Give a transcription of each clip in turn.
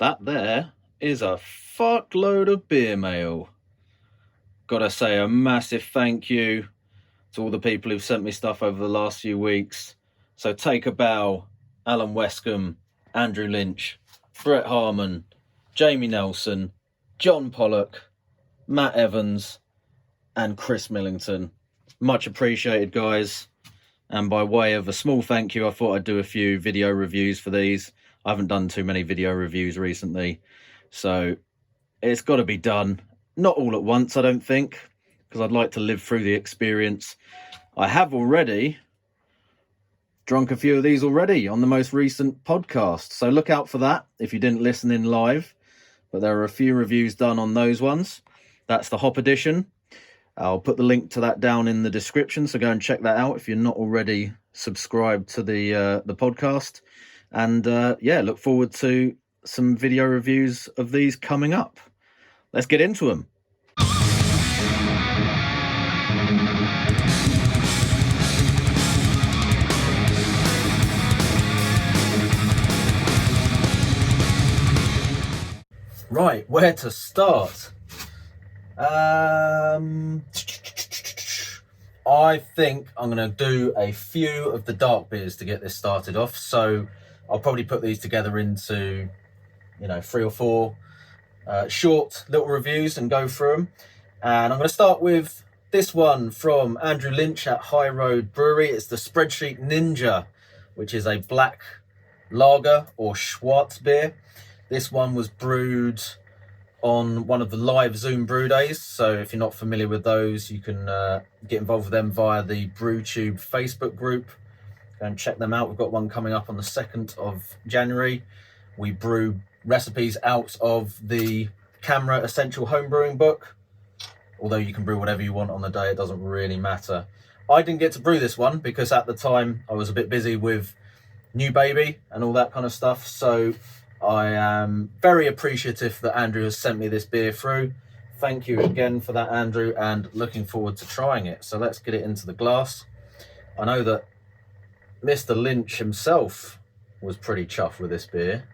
That there is a fuckload of beer mail. Gotta say a massive thank you to all the people who've sent me stuff over the last few weeks. So take a bow, Alan Wescombe, Andrew Lynch, Brett Harmon, Jamie Nelson, John Pollock, Matt Evans, and Chris Millington. Much appreciated, guys. And by way of a small thank you, I thought I'd do a few video reviews for these. I haven't done too many video reviews recently, so it's got to be done. Not all at once, I don't think, because I'd like to live through the experience. I have already drunk a few of these already on the most recent podcast, so look out for that if you didn't listen in live. But there are a few reviews done on those ones. That's the Hop Addition. I'll put the link to that down in the description, so go and check that out if you're not already subscribed to the podcast. And yeah, look forward to some video reviews of these coming up. Let's get into them. Right, where to start? I think I'm going to do a few of the dark beers to get this started off. So I'll probably put these together into, 3 or 4 short little reviews and go through them. And I'm going to start with this one from Andrew Lynch at High Road Brewery. It's the Spreadsheet Ninja, which is a black lager or Schwarz beer. This one was brewed on one of the live Zoom brew days. So if you're not familiar with those, you can get involved with them via the BrewTube Facebook group. Go and check them out. We've got one coming up on the 2nd of January. We brew recipes out of the Camera Essential Homebrewing book. Although you can brew whatever you want on the day, it doesn't really matter. I didn't get to brew this one because at the time I was a bit busy with new baby and all that kind of stuff. So I am very appreciative that Andrew has sent me this beer through. Thank you again for that, Andrew, and looking forward to trying it. So let's get it into the glass. I know that Mr. Lynch himself was pretty chuffed with this beer.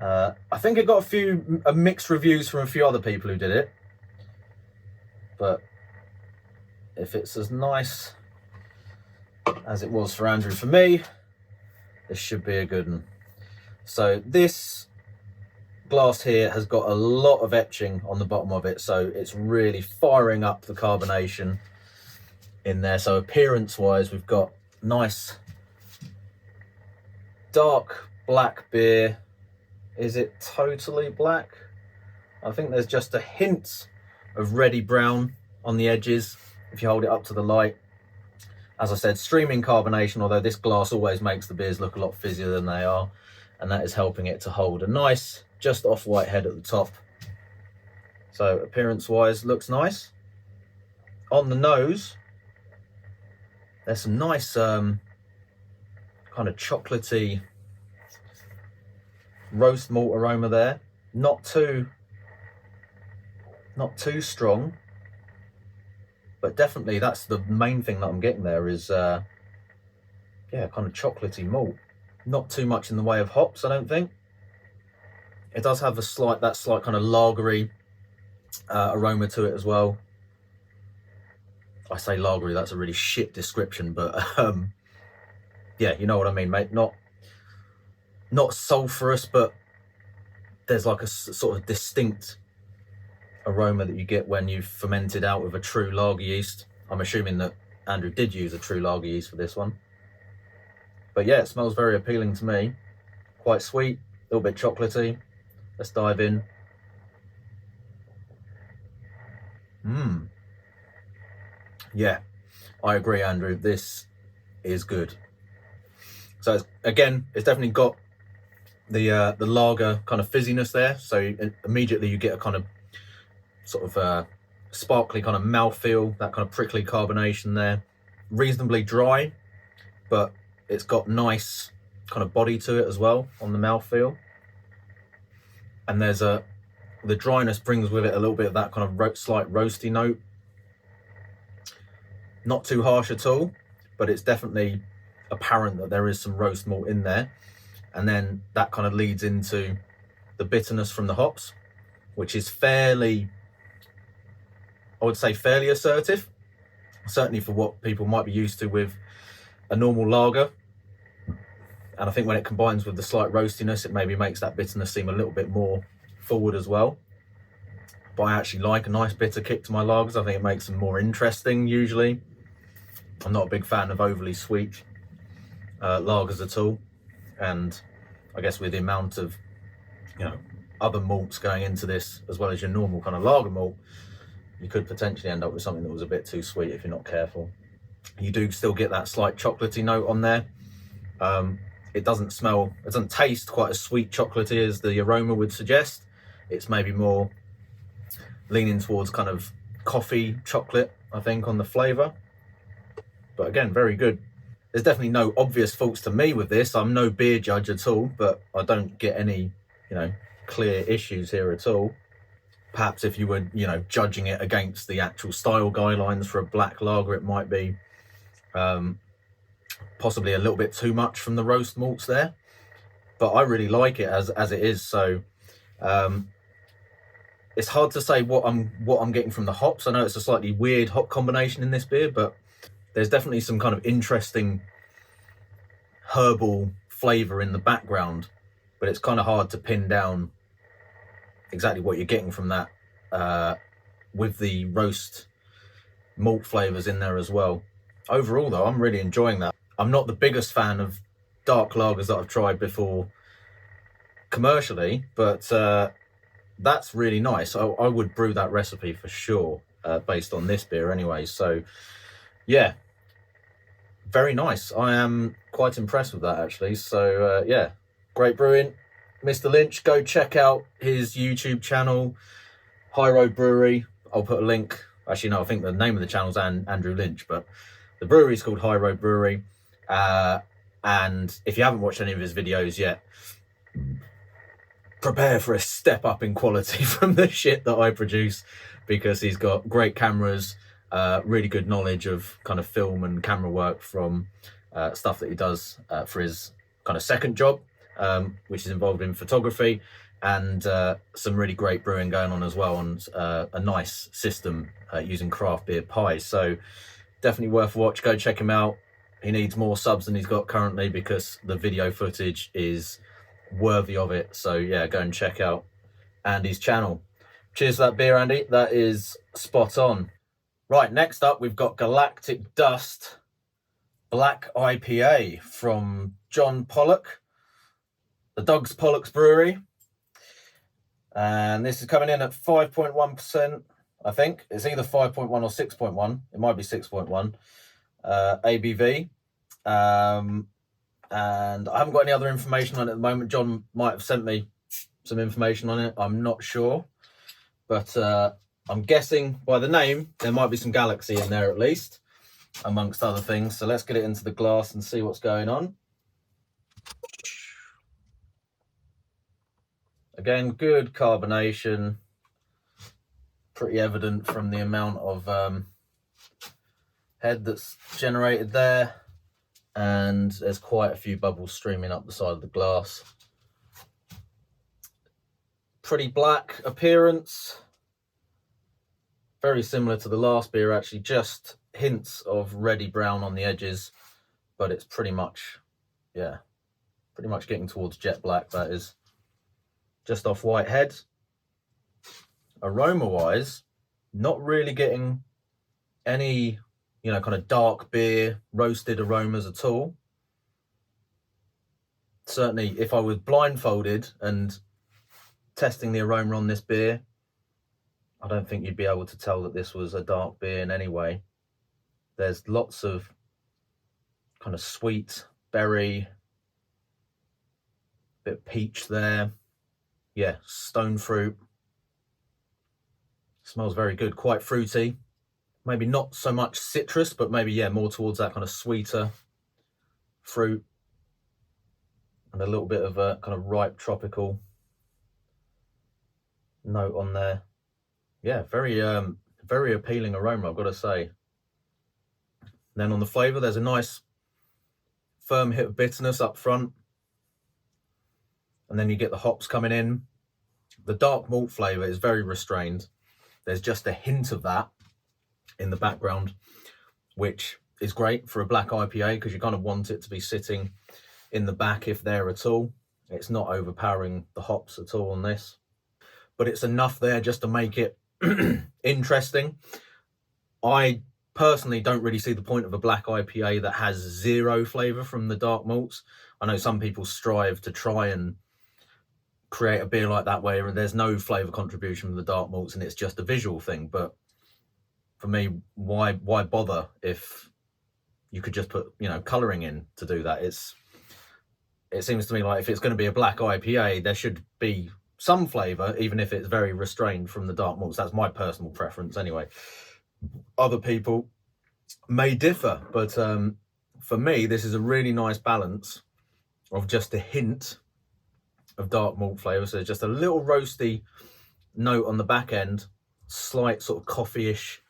I think it got a few mixed reviews from a few other people who did it. But if it's as nice as it was for Andrew for me, this should be a good one. So this glass here has got a lot of etching on the bottom of it, so it's really firing up the carbonation in there. So appearance wise, we've got nice dark black beer. Is it totally black? I think there's just a hint of reddy brown on the edges if you hold it up to the light. As I said, streaming carbonation, although this glass always makes the beers look a lot fizzier than they are. And that is helping it to hold a nice, just off-white head at the top. So appearance-wise, looks nice. On the nose, there's some nice kind of chocolatey roast malt aroma there. Not too strong, but definitely that's the main thing that I'm getting there is, yeah, kind of chocolatey malt. Not too much in the way of hops, I don't think. It does have that slight kind of lagery aroma to it as well. I say lagery, that's a really shit description, but yeah, you know what I mean, mate. Not sulphurous, but there's like a sort of distinct aroma that you get when you've fermented out with a true lager yeast. I'm assuming that Andrew did use a true lager yeast for this one. But yeah, it smells very appealing to me. Quite sweet, a little bit chocolatey. Let's dive in. Yeah, I agree, Andrew. This is good. So again, it's definitely got the lager kind of fizziness there. So immediately you get a kind of sort of sparkly kind of mouthfeel, that kind of prickly carbonation there. Reasonably dry, but it's got nice kind of body to it as well on the mouthfeel. And there's the dryness brings with it a little bit of that kind of slight roasty note. Not too harsh at all, but it's definitely apparent that there is some roast malt in there. and then that kind of leads into the bitterness from the hops, which is fairly, I would say, fairly assertive, certainly for what people might be used to with a normal lager. And I think when it combines with the slight roastiness, it maybe makes that bitterness seem a little bit more forward as well. But I actually like a nice bitter kick to my lagers. I think it makes them more interesting usually. I'm not a big fan of overly sweet lagers at all. And I guess with the amount of, you know, other malts going into this, as well as your normal kind of lager malt, you could potentially end up with something that was a bit too sweet if you're not careful. You do still get that slight chocolatey note on there. It doesn't taste quite as sweet chocolatey as the aroma would suggest. It's maybe more leaning towards kind of coffee chocolate, I think, on the flavour. But again, very good. There's definitely no obvious faults to me with this. I'm no beer judge at all, but I don't get any, you know, clear issues here at all. Perhaps if you were, you know, judging it against the actual style guidelines for a black lager, it might be possibly a little bit too much from the roast malts there, but I really like it as it is. So it's hard to say what I'm getting from the hops. I know it's a slightly weird hop combination in this beer, but there's definitely some kind of interesting herbal flavor in the background, but it's kind of hard to pin down exactly what you're getting from that with the roast malt flavors in there as well. Overall though, I'm really enjoying that. I'm not the biggest fan of dark lagers that I've tried before commercially, but that's really nice. I would brew that recipe for sure, based on this beer anyway. So yeah, very nice. I am quite impressed with that actually. So yeah, great brewing. Mr. Lynch, go check out his YouTube channel, High Road Brewery. I'll put a link. Actually, no, I think the name of the channel is Andrew Lynch, but the brewery is called High Road Brewery. And if you haven't watched any of his videos yet, prepare for a step up in quality from the shit that I produce, because he's got great cameras, really good knowledge of kind of film and camera work from stuff that he does for his kind of second job, which is involved in photography, and some really great brewing going on as well, on a nice system using craft beer pies. So definitely worth a watch. Go check him out. He needs more subs than he's got currently, because the video footage is worthy of it. So yeah, go and check out Andy's channel. Cheers for that beer, Andy. That is spot on. Right, next up we've got Galactic Dust Black IPA from John Pollock, the Doug's Pollock's Brewery. And this is coming in at 5.1%, I think. It's either 5.1 or 6.1. It might be 6.1 ABV. And I haven't got any other information on it at the moment. John might have sent me some information on it. I'm not sure. But I'm guessing by the name, there might be some Galaxy in there at least, amongst other things. So let's get it into the glass and see what's going on. Again, good carbonation. Pretty evident from the amount of head that's generated there. And there's quite a few bubbles streaming up the side of the glass. Pretty black appearance. Very similar to the last beer actually, just hints of reddy brown on the edges, but it's pretty much, yeah, pretty much getting towards jet black, that is. Just off white head. Aroma wise, not really getting any, you know, kind of dark beer, roasted aromas at all. Certainly, if I was blindfolded and testing the aroma on this beer, I don't think you'd be able to tell that this was a dark beer in any way. There's lots of kind of sweet berry, bit of peach there. Yeah, stone fruit. Smells very good, quite fruity. Maybe not so much citrus, but maybe, yeah, more towards that kind of sweeter fruit. And a little bit of a kind of ripe tropical note on there. Yeah, very appealing aroma, I've got to say. Then on the flavour, there's a nice firm hit of bitterness up front. and then you get the hops coming in. The dark malt flavour is very restrained. There's just a hint of that in the background, which is great for a black IPA because you kind of want it to be sitting in the back if there at all. It's not overpowering the hops at all on this, but it's enough there just to make it interesting. I personally don't really see the point of a black IPA that has zero flavour from the dark malts. I know some people strive to try and create a beer like that where there's no flavour contribution from the dark malts and it's just a visual thing. But for me, why bother if you could just put, you know, colouring in to do that? It seems to me like if it's going to be a black IPA, there should be some flavour, even if it's very restrained from the dark malts. That's my personal preference anyway. Other people may differ, but for me, this is a really nice balance of just a hint of dark malt flavour. So just a little roasty note on the back end, slight sort of coffee-ish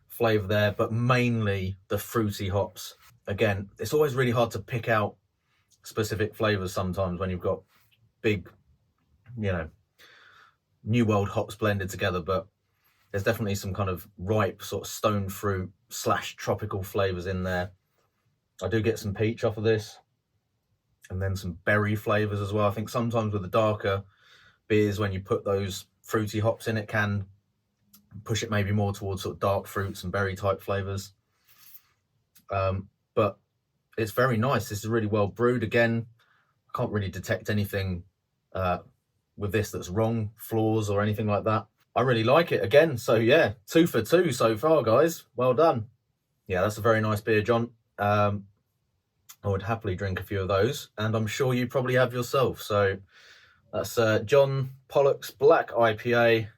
flavour there, but mainly the fruity hops. Again, it's always really hard to pick out specific flavours sometimes when you've got big, you know, New World hops blended together, but there's definitely some kind of ripe sort of stone fruit / tropical flavours in there. I do get some peach off of this, and then some berry flavours as well. I think sometimes with the darker beers, when you put those fruity hops in, it can push it maybe more towards sort of dark fruits and berry type flavours. But it's very nice. This is really well brewed. Again, I can't really detect anything with this that's wrong, flaws or anything like that. I really like it again. So yeah, 2 for 2 so far, guys. Well done. Yeah, that's a very nice beer, John. I would happily drink a few of those, and I'm sure you probably have yourself. So that's John Pollock's Black IPA,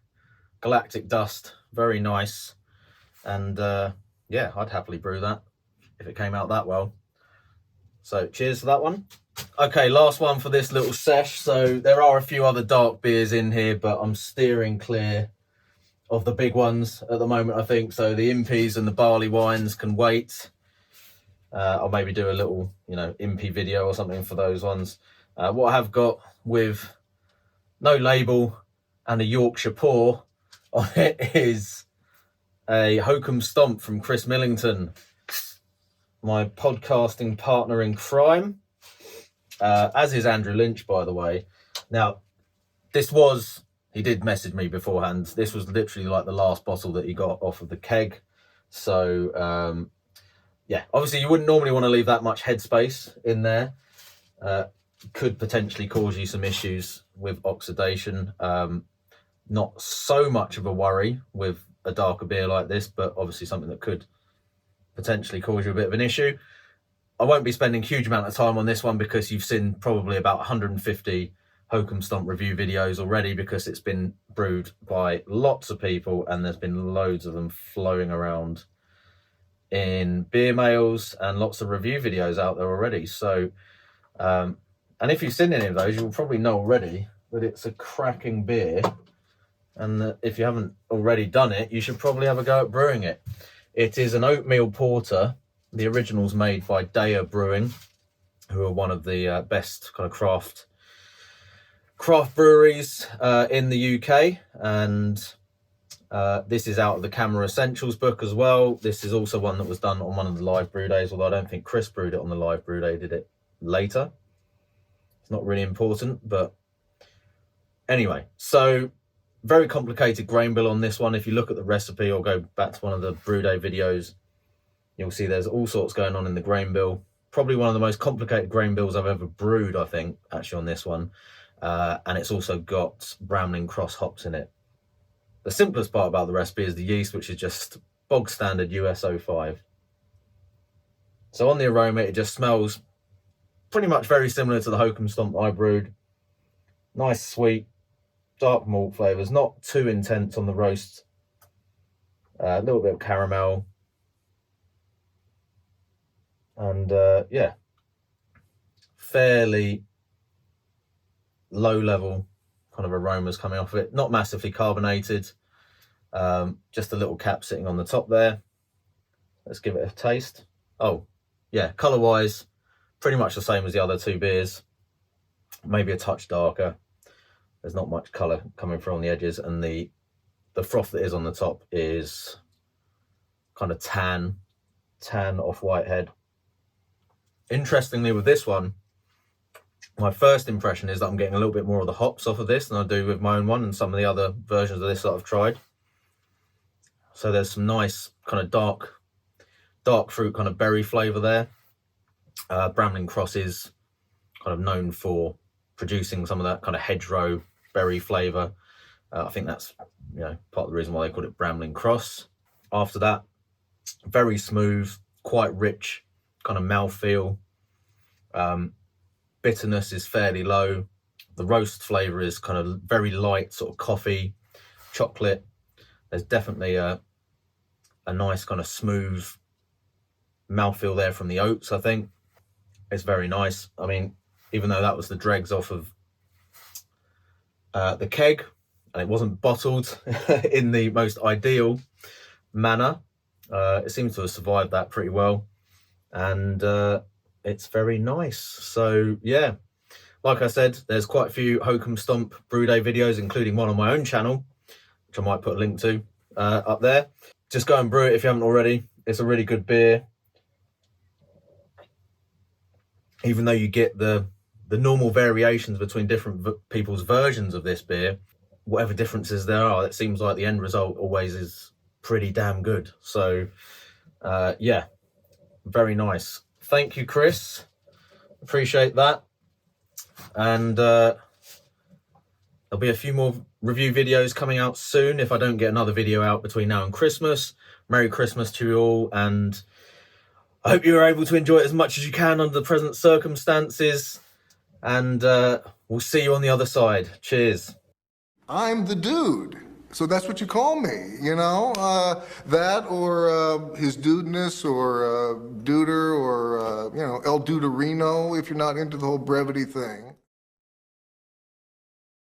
Galactic Dust. Very nice. And yeah, I'd happily brew that if it came out that well. So cheers for that one. Okay, last one for this little sesh. So there are a few other dark beers in here, but I'm steering clear of the big ones at the moment, I think. So the impies and the barley wines can wait. I'll maybe do a little, you know, impy video or something for those ones. What I have got with no label and a Yorkshire pour on it is a Hokum Stomp from Chris Millington, my podcasting partner in crime, as is Andrew Lynch, by the way. Now, he did message me beforehand. This was literally like the last bottle that he got off of the keg. So, yeah, obviously you wouldn't normally want to leave that much headspace in there. Could potentially cause you some issues with oxidation. Not so much of a worry with a darker beer like this, but obviously something that could potentially cause you a bit of an issue. I won't be spending a huge amount of time on this one because you've seen probably about 150 Hokum Stomp review videos already, because it's been brewed by lots of people and there's been loads of them flowing around in Beermails and lots of review videos out there already. So, and if you've seen any of those, you'll probably know already that it's a cracking beer, and that if you haven't already done it, you should probably have a go at brewing it. It is an oatmeal porter. The original's made by Daya Brewing, who are one of the best kind of craft breweries in the UK, and this is out of the Camera Essentials book as well. This is also one that was done on one of the live brew days, although I don't think Chris brewed it on the live brew day, did it later? It's not really important, but anyway. So very complicated grain bill on this one. If you look at the recipe or go back to one of the brew day videos, you'll see there's all sorts going on in the grain bill. Probably one of the most complicated grain bills I've ever brewed, I think, actually, on this one. And it's also got Bramling Cross hops in it. The simplest part about the recipe is the yeast, which is just bog standard US-05. So on the aroma, it just smells pretty much very similar to the Hokum Stomp I brewed. Nice, sweet, dark malt flavours, not too intense on the roast. A little bit of caramel. And yeah, fairly low level kind of aromas coming off of it. Not massively carbonated. Just a little cap sitting on the top there. Let's give it a taste. Oh, yeah, colour-wise, pretty much the same as the other two beers. maybe a touch darker. There's not much colour coming through on the edges, and the froth that is on the top is kind of tan off-white head. Interestingly, with this one, my first impression is that I'm getting a little bit more of the hops off of this than I do with my own one and some of the other versions of this that I've tried. So there's some nice kind of dark fruit kind of berry flavour there. Bramlin Cross is kind of known for producing some of that kind of hedgerow berry flavour. I think that's, you know, part of the reason why they call it Bramlin Cross. After that, very smooth, quite rich kind of mouthfeel. Bitterness is fairly low. The roast flavour is kind of very light, sort of coffee, chocolate. There's definitely a nice kind of smooth mouthfeel there from the oats, I think. It's very nice. I mean, even though that was the dregs off of the keg, and it wasn't bottled in the most ideal manner, it seems to have survived that pretty well. And it's very nice. So yeah, like I said, there's quite a few Hokum Stomp brew day videos, including one on my own channel, which I might put a link to up there. Just go and brew it if you haven't already. It's a really good beer. Even though you get the normal variations between different people's versions of this beer, whatever differences there are, it seems like the end result always is pretty damn good. So yeah, very nice. Thank you, Chris. Appreciate that. And there'll be a few more review videos coming out soon if I don't get another video out between now and Christmas. Merry Christmas to you all, and I hope you are able to enjoy it as much as you can under the present circumstances. And we'll see you on the other side. Cheers. I'm the dude. So that's what you call me, you know? That or his dudeness or duder or, you know, El Duderino if you're not into the whole brevity thing.